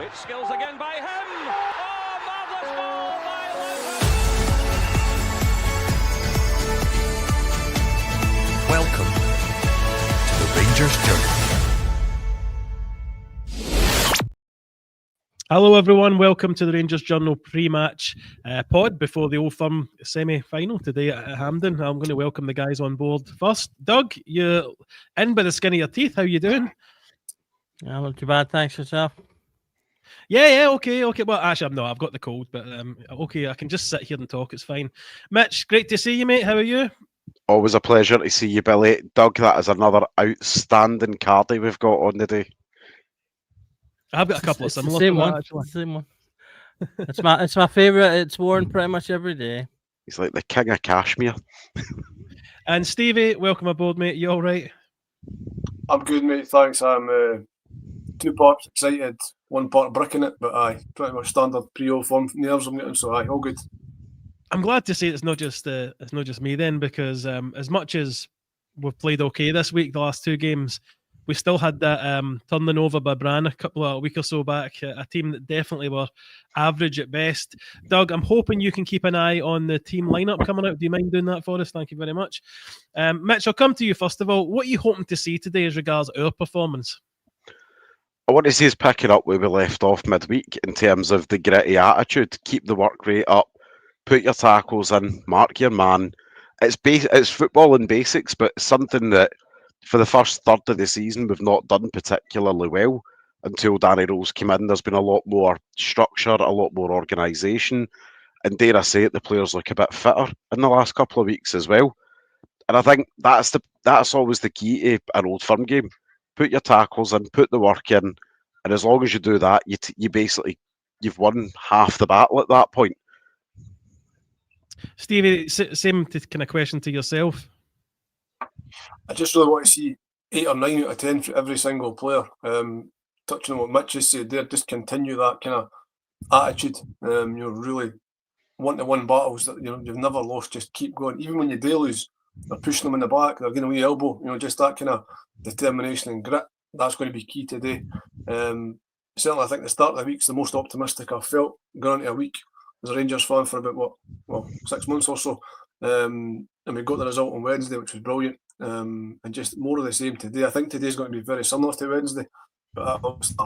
Great skills again by him. Oh, marvellous ball by Lewis. Welcome to the Rangers Journey. Hello everyone, welcome to the Rangers Journal pre-match pod before the Old Firm semi-final today at Hampden. I'm going to welcome the guys on board first. Doug, you're in by the skin of your teeth. How you doing? Not too bad, thanks yourself. Yeah, okay. Well, actually, I'm not. I've got the cold, but okay, I can just sit here and talk. It's fine. Mitch, great to see you, mate. How are you? Always a pleasure to see you, Billy. Doug, that is another outstanding cardie we've got on today. I've got a couple of similar. Same one. It's my favourite. It's worn pretty much every day. He's like the king of Kashmir. And Stevie, welcome aboard, mate. You all right? I'm good, mate. Thanks. I'm 2 parts excited, 1 part bricking it, but aye, pretty much standard pre-Old Firm nerves I'm getting. So aye, all good. I'm glad to say it's not just me then, because as much as we've played okay this week, the last 2 games, we still had that turning over by Bran a week or so back, a team that definitely were average at best. Doug, I'm hoping you can keep an eye on the team lineup coming out. Do you mind doing that for us? Thank you very much. Mitch, I'll come to you first of all. What are you hoping to see today as regards our performance? I want to see us picking up where we left off midweek in terms of the gritty attitude. Keep the work rate up, put your tackles in, mark your man. It's football in basics, but something that for the first third of the season we've not done particularly well until Danny Rose came in. There's been a lot more structure, a lot more organisation, and dare I say it, the players look a bit fitter in the last couple of weeks as well. And I think that's always the key to an Old Firm game. Put your tackles in, put the work in, and as long as you do that, you've won half the battle at that point. Stevie, same kind of question to yourself. I just really want to see 8 or 9 out of 10 for every single player. Touching on what Mitch has said there, just continue that kind of attitude. Really want to win battles that you've never lost. Just keep going. Even when you do lose, they're pushing them in the back. They're getting a wee elbow. Just that kind of determination and grit. That's going to be key today. Certainly, I think the start of the week's the most optimistic I've felt going into a week as a Rangers fan for about 6 months or so. And we got the result on Wednesday, which was brilliant. And just more of the same today. I think today's going to be very similar to Wednesday, but obviously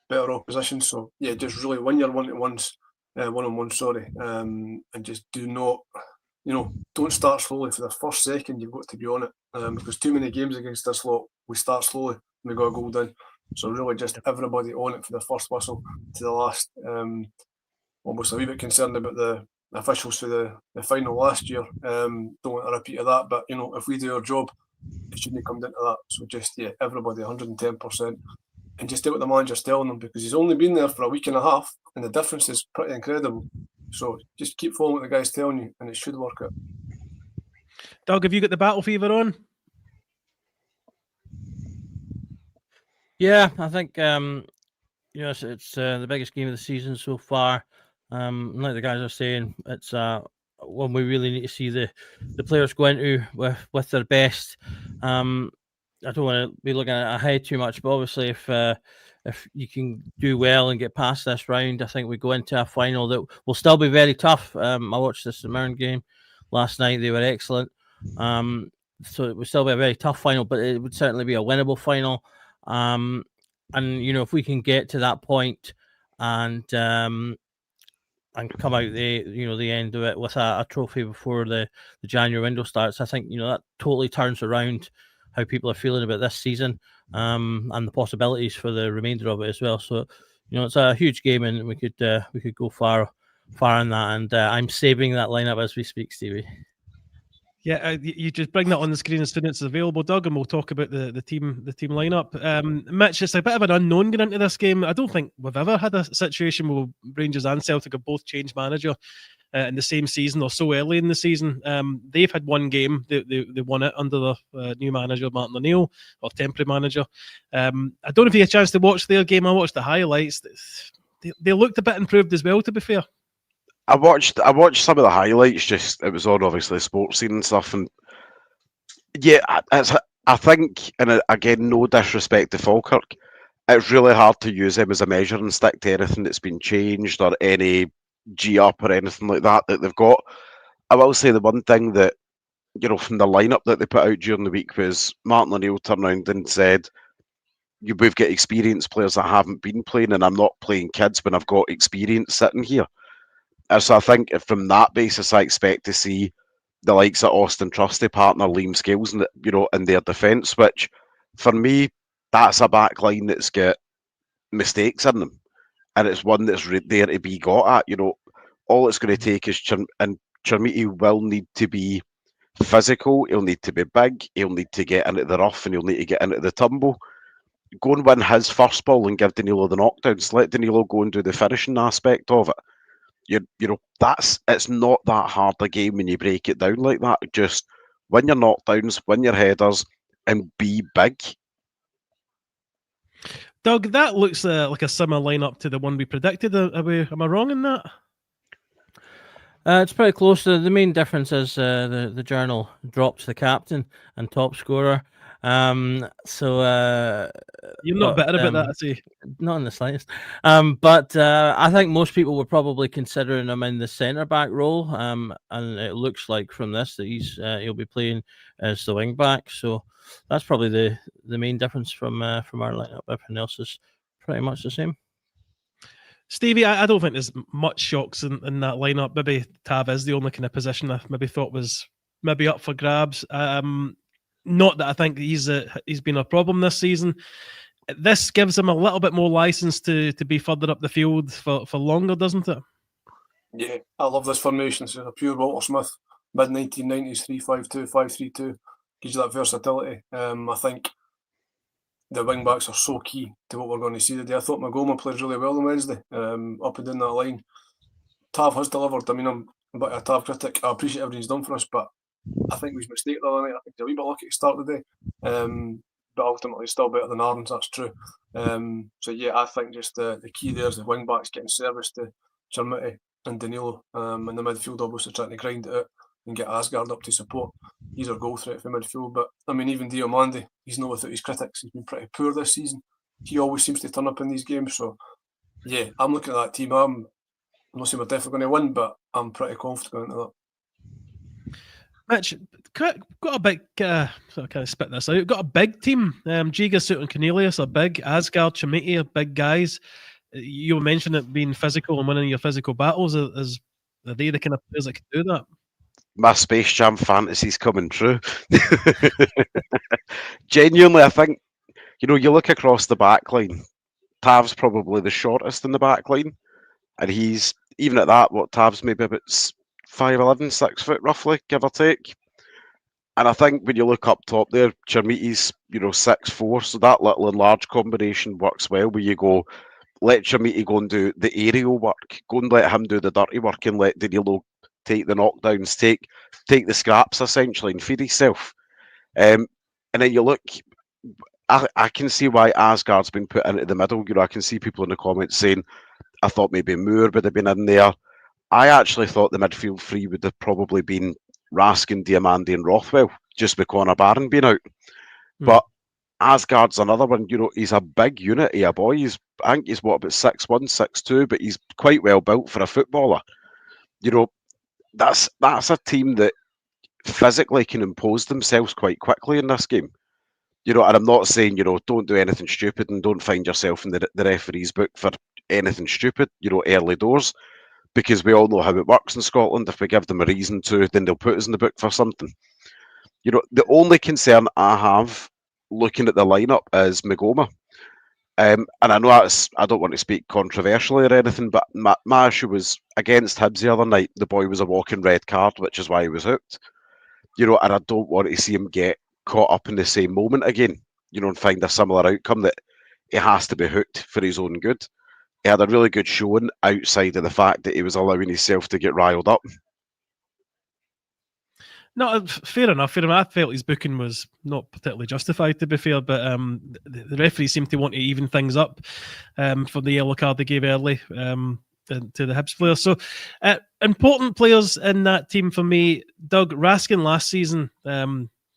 better opposition. So yeah, just really win your one-on-ones, and just do not, don't start slowly. For the first second, you've got to be on it, because too many games against this lot, we start slowly and we got a goal down. So really, just everybody on it for the first whistle to the last. Almost a wee bit concerned about the officials for the final last year. Don't want a repeat of that, but if we do our job, it shouldn't come down to that. So just everybody 110%, and just do what the manager's telling them, because he's only been there for a week and a half, and the difference is pretty incredible. So just keep following what the guy's telling you, and it should work out. Doug, have you got the battle fever on? Yeah, I think it's the biggest game of the season so far. Like the guys are saying, it's one we really need to see the players go into with their best. I don't want to be looking ahead too much, but obviously if you can do well and get past this round, I think we go into a final that will still be very tough. I watched the St Mirren game last night; they were excellent. So it would still be a very tough final, but it would certainly be a winnable final. And if we can get to that point and come out the end of it with a trophy before the January window starts, I think that totally turns around how people are feeling about this season, and the possibilities for the remainder of it as well. So it's a huge game, and we could go far in that. And I'm saving that lineup as we speak, Stevie. Yeah, you just bring that on the screen as soon as it's available, Doug, and we'll talk about the team lineup. Mitch, it's a bit of an unknown going into this game. I don't think we've ever had a situation where Rangers and Celtic have both changed manager in the same season or so early in the season. They've had one game, they won it under the new manager, Martin O'Neill, or temporary manager. I don't know if you had a chance to watch their game. I watched the highlights. They looked a bit improved as well, to be fair. I watched some of the highlights. Just it was on obviously sports scene and stuff, and I think, and again, no disrespect to Falkirk, it's really hard to use them as a measuring stick to anything that's been changed or any G-up or anything like that they've got. I will say the one thing that, from the lineup that they put out during the week was Martin O'Neill turned around and said, we've got experienced players that haven't been playing, and I'm not playing kids when I've got experience sitting here. And so I think from that basis, I expect to see the likes of Austin Trusty partner Liam Scales, in their defence, which for me, that's a back line that's got mistakes in them, and it's one that's there to be got at. All it's going to take is and Chermiti will need to be physical. He'll need to be big. He'll need to get into the rough, and he'll need to get into the tumble. Go and win his first ball and give Danilo the knockdowns. Let Danilo go and do the finishing aspect of it. It's not that hard a game when you break it down like that. Just win your knockdowns, win your headers, and be big. Doug, that looks like a similar lineup to the one we predicted. Am I wrong in that? It's pretty close. The main difference is the journal drops the captain and top scorer. You're not better about that, I see. Not in the slightest. But I think most people were probably considering him in the centre back role. And it looks like from this that he'll be playing as the wing back. So that's probably the main difference from our lineup. Everything else is pretty much the same. Stevie, I don't think there's much shocks in that lineup. Maybe Tav is the only kind of position I maybe thought was maybe up for grabs. Not that I think he's been a problem this season. This gives him a little bit more license to be further up the field for longer, doesn't it? Yeah, I love this formation. It's a pure Walter Smith, mid-1990s, 3-5-2, 5-3-2. Gives you that versatility. I think the wing backs are so key to what we're going to see today. I thought Magoma played really well on Wednesday, up and down that line. Tav has delivered. I mean, I'm a bit of a Tav critic. I appreciate everything he's done for us, but I think he was mistaken the other night. I think he's a wee bit lucky to start the day, but ultimately still better than Aarons, that's true. So yeah, I think just the key there is the wing backs getting service to Chermiti and Danilo, and the midfield obviously trying to grind it out and get Asgard up to support. He's our goal threat for midfield, but I mean, even Diomande, he's not without his critics. He's been pretty poor this season. He always seems to turn up in these games. So yeah, I'm looking at that team. I'm not saying we're definitely going to win, but I'm pretty confident going into that. Mitch, got a big, so I kind of spit this out. Got a big team. Giga, Suit, and Cornelius are big. Asgard, Chermiti are big guys. You mentioned it being physical and winning your physical battles. Are they the kind of players that can do that? My Space Jam fantasy's coming true. Genuinely, I think, you look across the back line, Tav's probably the shortest in the back line. And he's, even at that, Tav's maybe about 5'11", 6 foot roughly, give or take. And I think when you look up top there, Chermiti's, 6'4", so that little and large combination works well, where you go, let Chermiti go and do the aerial work, go and let him do the dirty work, and let Danilo take the knockdowns, take the scraps essentially, and feed himself. And then you look, I can see why Asgard's been put into the middle. I can see people in the comments saying, I thought maybe Moore would have been in there. I actually thought the midfield three would have probably been Raskin, Diamande, and Rothwell, just with Connor Barron being out. But Asgard's another one. He's a big unit of a boy. I think he's about 6'1", 6'2", but he's quite well built for a footballer. That's a team that physically can impose themselves quite quickly in this game. And I'm not saying, don't do anything stupid and don't find yourself in the referee's book for anything stupid, early doors, because we all know how it works in Scotland. If we give them a reason to, then they'll put us in the book for something. The only concern I have looking at the lineup is Magoma. And I know I don't want to speak controversially or anything, but my issue was against Hibs the other night. The boy was a walking red card, which is why he was hooked. And I don't want to see him get caught up in the same moment again, and find a similar outcome that he has to be hooked for his own good. He had a really good showing outside of the fact that he was allowing himself to get riled up. No, fair enough. I felt his booking was not particularly justified, to be fair, but the referee seemed to want to even things up for the yellow card they gave early to the Hibs players. So important players in that team for me. Doug, Raskin last season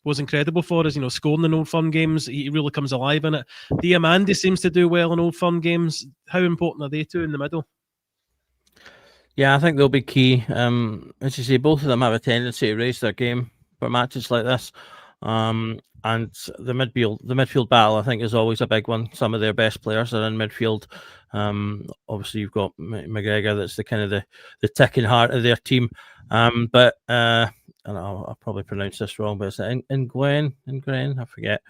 was incredible for us. You know, scoring in Old Firm games, he really comes alive in it. Diamandi seems to do well in Old Firm games. How important are they two in the middle? Yeah, I think they'll be key. As you say, both of them have a tendency to raise their game for matches like this. And the midfield battle, I think, is always a big one. Some of their best players are in midfield. Obviously, you've got McGregor, that's the kind of the ticking heart of their team. But and I'll probably pronounce this wrong, but it's Nguyen, I forget.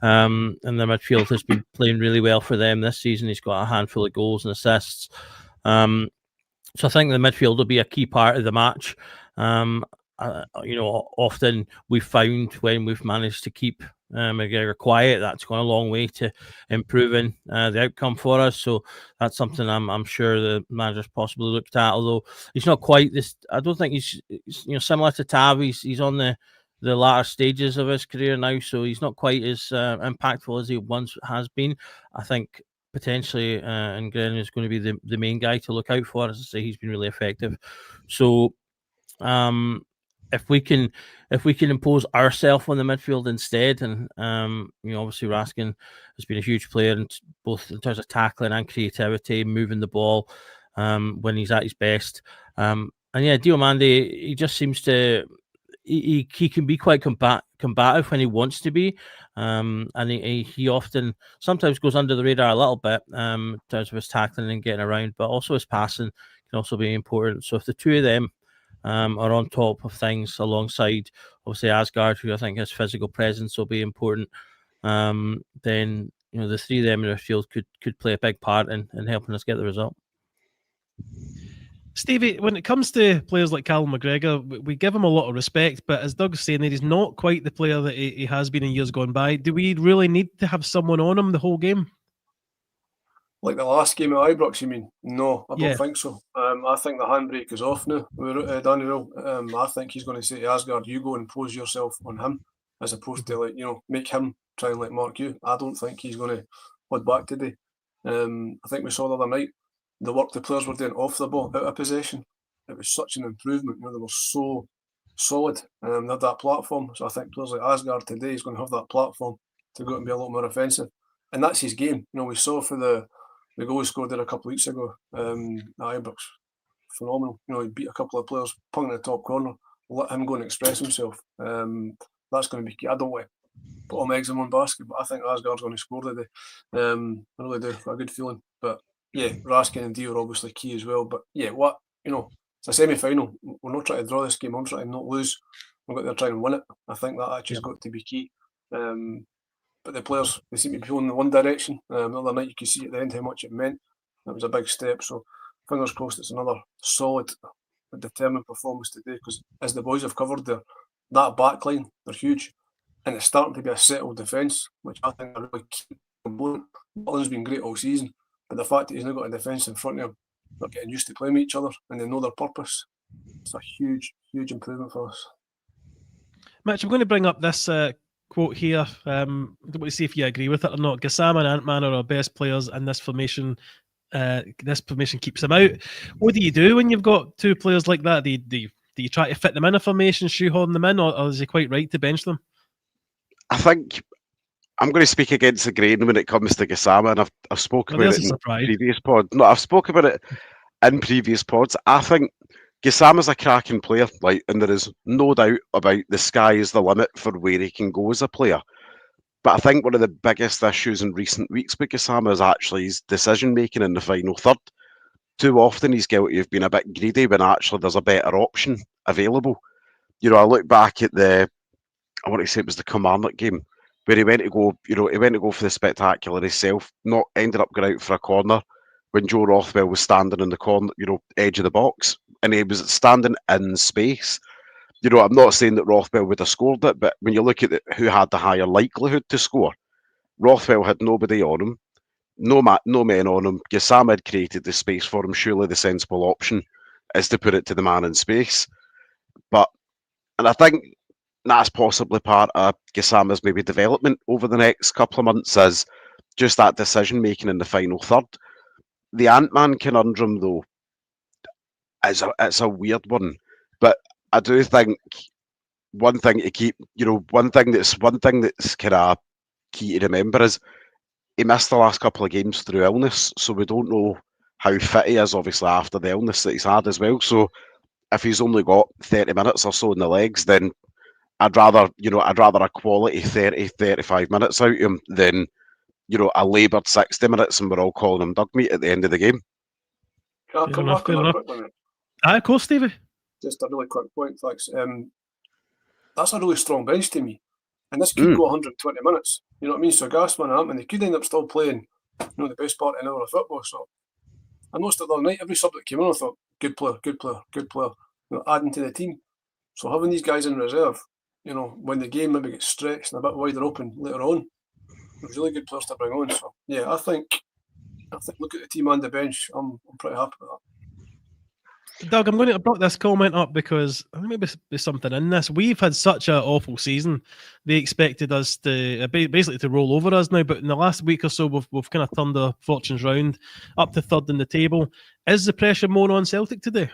And the midfield has been playing really well for them this season. He's got a handful of goals and assists. So I think the midfield will be a key part of the match. Often we've found when we've managed to keep McGregor quiet, that's gone a long way to improving the outcome for us. So that's something I'm sure the manager's possibly looked at. Although he's not quite this. I don't think he's similar to Tav. He's on the latter stages of his career now, so he's not quite as impactful as he once has been. I think potentially and Gren is going to be the main guy to look out for. As I say, he's been really effective. So if we can impose ourselves on the midfield instead, and obviously Raskin has been a huge player in both in terms of tackling and creativity, moving the ball when he's at his best. And yeah, Diomande, he just seems to he can be quite combative when he wants to be, and he often sometimes goes under the radar a little bit in terms of his tackling and getting around, but also his passing can also be important. So if the two of them are on top of things alongside obviously Asgard, who I think his physical presence will be important, then the three of them in our field could play a big part in helping us get the result. Stevie, when it comes to players like Callum McGregor, we give him a lot of respect, but as Doug's saying there, he's not quite the player that he has been in years gone by. Do we really need to have someone on him the whole game? Like the last game at Ibrox, you mean? No, I don't think so. I think the handbrake is off now with Danny Rule. I think he's going to say to Asgard, you go and impose yourself on him, as opposed to make him try and mark you. I don't think he's going to hold back today. I think we saw the other night the work the players were doing off the ball, out of possession. It was such an improvement. They were so solid. They had that platform. So I think players like Asgard today is going to have that platform to go out and be a lot more offensive. And that's his game. We saw for the goal he scored there a couple of weeks ago at Ibrox. Phenomenal. He beat a couple of players, pung in the top corner, let him go and express himself. That's going to be key. I don't want to put all my eggs in one basket, but I think Asgard's going to score today. I really do. Got a good feeling. But yeah, Raskin and Dio are obviously key as well. But yeah, it's a semi-final. We're not trying to draw this game. I'm trying to not lose. We've got to try and win it. I think that actually's got to be key. But the players, they seem to be going in one direction. The other night, you could see at the end how much it meant. That was a big step. So fingers crossed it's another solid, determined performance today. Because as the boys have covered there, that back line, they're huge. And it's starting to be a settled defence, which I think are really key component. Butland's been great all season. But the fact that he's now got a defence in front of him, they're getting used to playing with each other and they know their purpose. It's a huge, huge improvement for us. Mitch, I'm going to bring up this quote here. I want to see if you agree with it or not. Gassama and Ant-Man are our best players, and this formation keeps them out. What do you do when you've got two players like that? Do you try to fit them in a formation, shoehorn them in, or is he quite right to bench them? I think I'm going to speak against the grain when it comes to Gassama, and I've spoken about it in previous pods. No, I've spoken about it in previous pods. I think Gassama's a cracking player, and there is no doubt about the sky is the limit for where he can go as a player. But I think one of the biggest issues in recent weeks with Gassama is actually his decision making in the final third. Too often he's guilty of being a bit greedy when actually there's a better option available. I look back at I want to say it was the Kilmarnock game, where he went to go for the spectacular himself, not ended up going out for a corner when Joe Rothwell was standing in the corner, edge of the box, and he was standing in space. I'm not saying that Rothwell would have scored it, but when you look at who had the higher likelihood to score, Rothwell had nobody on him, no men on him. Gassama had created the space for him. Surely the sensible option is to put it to the man in space. And I think that's possibly part of Gassama's maybe development over the next couple of months, is just that decision making in the final third. The Ant-Man conundrum, though, it's a weird one, but I do think one thing to keep, one thing that's kind of key to remember is he missed the last couple of games through illness, so we don't know how fit he is, obviously, after the illness that he's had as well. So if he's only got 30 minutes or so in the legs, then I'd rather a quality 30, 35 minutes out of him than, a laboured 60 minutes and we're all calling him dug meat at the end of the game. Can I come back on that quickly, mate? Of course, Stevie. Just a really quick point, thanks. That's a really strong bench to me. And this could go 120 minutes. You know what I mean? So Gassman and Antman, they could end up still playing, the best part of an hour of football. So I noticed it the other night, every sub that came on, I thought, good player, good player, good player. Adding to the team. So having these guys in reserve, when the game maybe gets stretched and a bit wider open later on, there's really good players to bring on. So yeah, I think look at the team on the bench. I'm pretty happy with that. Doug, I brought this comment up because I think maybe there's something in this. We've had such an awful season. They expected us to basically to roll over us now, but in the last week or so, we've kind of turned our fortunes round, up to third in the table. Is the pressure more on Celtic today?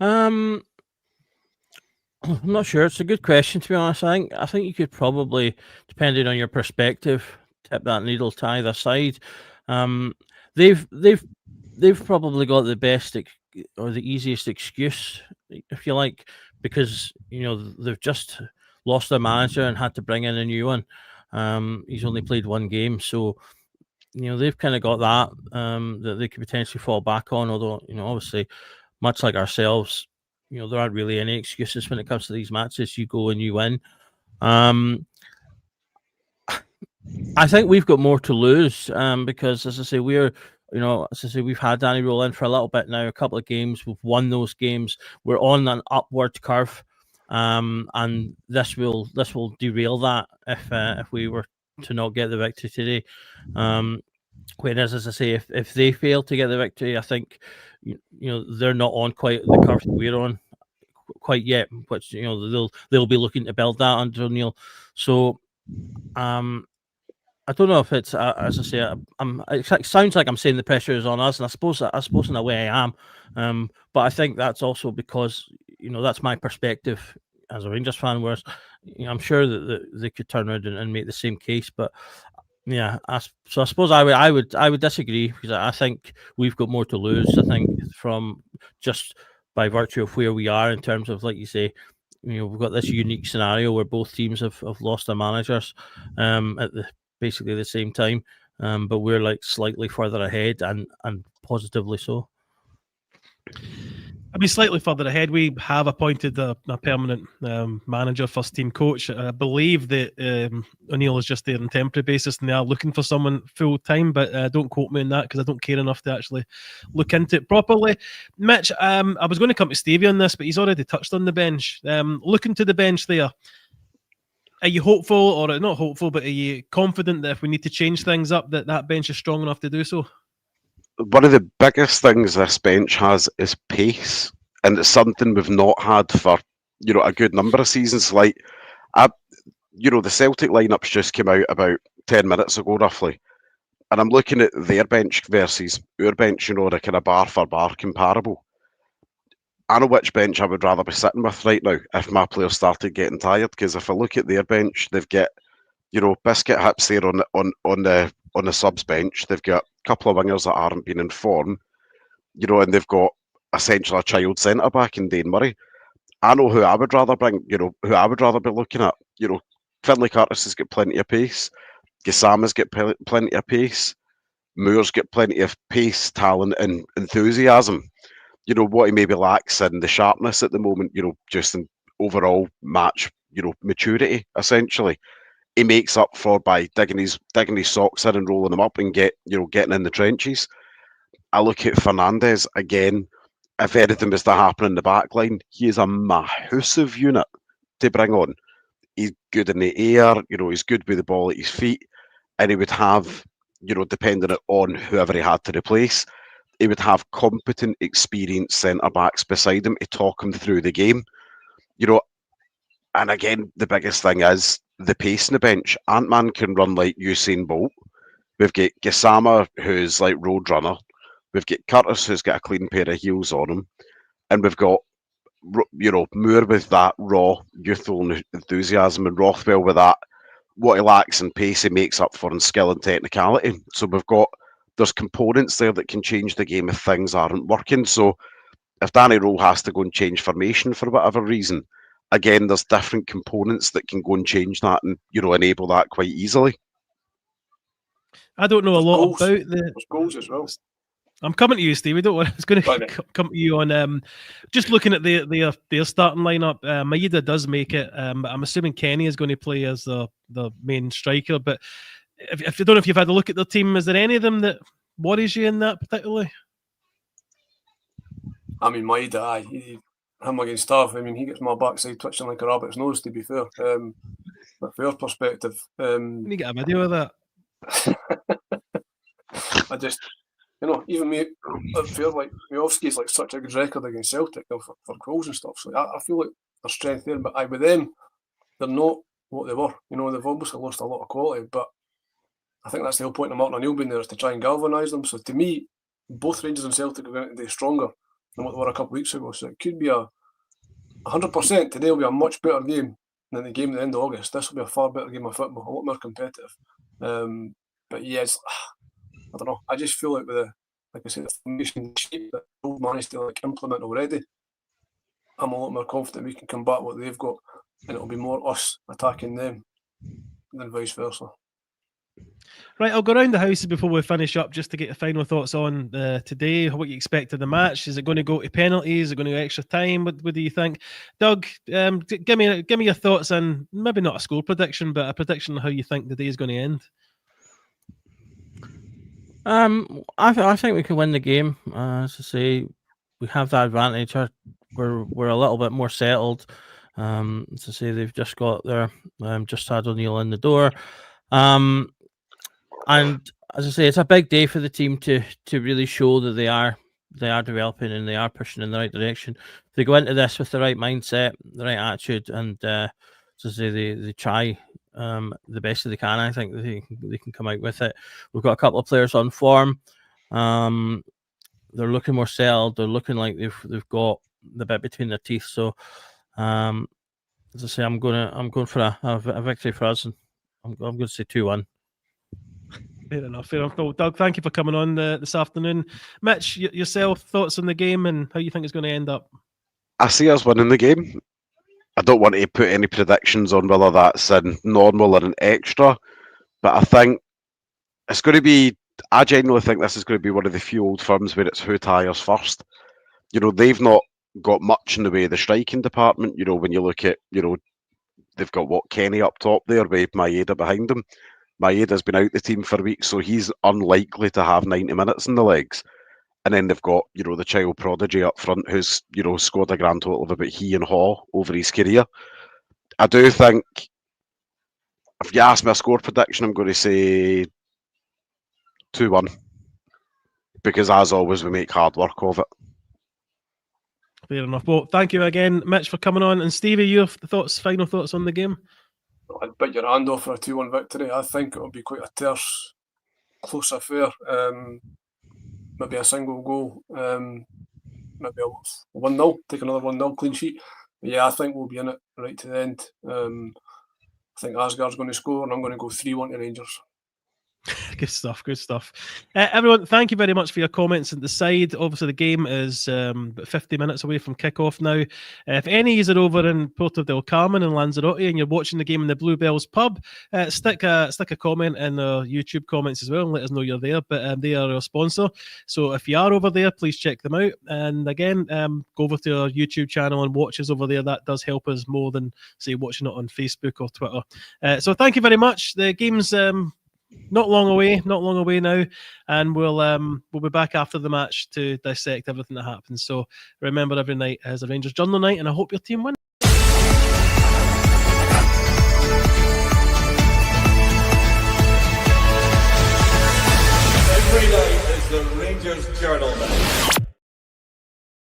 I'm not sure. It's a good question, to be honest. I think you could probably, depending on your perspective, tip that needle to either side. They've probably got the best or the easiest excuse, if you like, because they've just lost their manager and had to bring in a new one. He's only played one game, so they've kind of got that that they could potentially fall back on. Although obviously, much like ourselves, there aren't really any excuses when it comes to these matches. You go and you win. I think we've got more to lose because, as I say, we've had Danny roll in for a little bit now, a couple of games. We've won those games. We're on an upward curve, and this will derail that if we were to not get the victory today. Whereas, as I say, if they fail to get the victory, I think they're not on quite the curve that we're on quite yet. Which they'll be looking to build that under O'Neill. So, I don't know if it's as I say. It sounds like I'm saying the pressure is on us, and I suppose in a way I am. But I think that's also because that's my perspective as a Rangers fan. Whereas I'm sure that they could turn around and make the same case, but. Yeah, so I suppose I would disagree because I think we've got more to lose. I think from just by virtue of where we are in terms of, like you say, we've got this unique scenario where both teams have lost their managers at basically the same time, but we're like slightly further ahead and positively so. I mean, slightly further ahead, we have appointed a permanent manager, first team coach. I believe that O'Neill is just there on a temporary basis and they are looking for someone full time, but don't quote me on that because I don't care enough to actually look into it properly. Mitch, I was going to come to Stevie on this, but he's already touched on the bench. Looking to the bench there, are you hopeful, or not hopeful, but are you confident that if we need to change things up, that bench is strong enough to do so? One of the biggest things this bench has is pace, and it's something we've not had for a good number of seasons. Like, the Celtic lineups just came out about 10 minutes ago, roughly, and I'm looking at their bench versus our bench. The kind of bar for bar comparable. I know which bench I would rather be sitting with right now if my players started getting tired. Because if I look at their bench, they've got biscuit hips there on the subs bench. They've got a couple of wingers that aren't been in form, and they've got essentially a child centre back in Dane Murray. I know who I would rather bring, who I would rather be looking at. Finlay Curtis has got plenty of pace. Gassama's got plenty of pace. Moore's got plenty of pace, talent, and enthusiasm. What he maybe lacks in the sharpness at the moment, just in overall match, maturity, essentially. He makes up for by digging his socks in and rolling them up and getting in the trenches. I look at Fernandez again. If anything was to happen in the back line, he is a massive unit to bring on. He's good in the air, he's good with the ball at his feet, and he would have, depending on whoever he had to replace, he would have competent, experienced centre backs beside him to talk him through the game. And again, the biggest thing is the pace in the bench. Ant-Man can run like Usain Bolt. We've got Gassama, who's like road runner. We've got Curtis, who's got a clean pair of heels on him. And we've got Moore with that raw youthful enthusiasm, and Rothwell with that, what he lacks in pace, he makes up for in skill and technicality. So there's components there that can change the game if things aren't working. So if Danny Rowe has to go and change formation for whatever reason, again, there's different components that can go and change that and, enable that quite easily. I don't know a lot goals. about There's goals as well. I'm coming to you, Steve. I was going to come to you on just looking at their starting lineup. Maeda does make it. I'm assuming Kenny is going to play as the main striker. But if you don't know if you've had a look at their team, is there any of them that worries you in that particularly? I mean, Maeda, him against Tav. I mean, he gets my backside twitching like a rabbit's nose. To be fair, but from your perspective, Can you get a video of that? I just. Even me, I feel like Miovski's like such a good record against Celtic for goals and stuff. So I feel like there's strength there. But with them, they're not what they were. They've obviously lost a lot of quality. But I think that's the whole point of Martin O'Neill being there, is to try and galvanise them. So to me, both Rangers and Celtic are going to be stronger than what they were a couple of weeks ago. So it could be 100%. Today will be a much better game than the game at the end of August. This will be a far better game of football, a lot more competitive. But yes. I don't know. I just feel like with like I said, the formation shape that we've managed to implement already, I'm a lot more confident we can combat what they've got, and it'll be more us attacking them than vice versa. Right, I'll go around the house before we finish up just to get your final thoughts on today, what you expect of the match. Is it going to go to penalties? Is it going to go extra time? What do you think? Doug, give me your thoughts on maybe not a score prediction, but a prediction on how you think the day is going to end. I think we can win the game. As I say, we have that advantage. We're a little bit more settled. As I say, they've just got their just had O'Neill in the door. And as I say, it's a big day for the team to really show that they are developing and they are pushing in the right direction. They go into this with the right mindset, the right attitude, and as I say, they try the best that they can. I think they can come out with it. We've got a couple of players on form. They're looking more settled. They're looking like they've got the bit between their teeth. So, as I say, I'm going for a victory for us, and I'm going to say 2-1. Fair enough. Well, Doug, thank you for coming on this afternoon. Mitch, yourself, thoughts on the game and how you think it's going to end up? I see us winning the game. I don't want to put any predictions on whether that's in normal or an extra, but I think it's going to be. I genuinely think this is going to be one of the few old firms where it's who tires first. They've not got much in the way of the striking department. When you look at, they've got Kenny up top there with Maeda behind him. Maeda's been out the team for weeks, so he's unlikely to have 90 minutes in the legs. And then they've got, the child prodigy up front who's, scored a grand total of about he and Haw over his career. I do think, if you ask me a score prediction, I'm going to say 2-1. Because as always, we make hard work of it. Fair enough. Well, thank you again, Mitch, for coming on. And Stevie, your final thoughts on the game? I'd bite your hand off for a 2-1 victory. I think it'll be quite a terse, close affair. Maybe a single goal, maybe a 1-0, take another 1-0 clean sheet. But yeah, I think we'll be in it right to the end. I think Asgard's going to score, and I'm going to go 3-1 to Rangers. Good stuff. Everyone, thank you very much for your comments at the side. Obviously, the game is about 50 minutes away from kickoff now. If any of you are over in Porto del Carmen and Lanzarote and you're watching the game in the Bluebells pub, stick a comment in the YouTube comments as well and let us know you're there. But they are our sponsor. So if you are over there, please check them out. And again, go over to our YouTube channel and watch us over there. That does help us more than, say, watching it on Facebook or Twitter. So thank you very much. The game's not long away now, and we'll be back after the match to dissect everything that happens. So remember, every night is a Rangers Journal night, and I hope your team wins. Every night is the Rangers Journal night.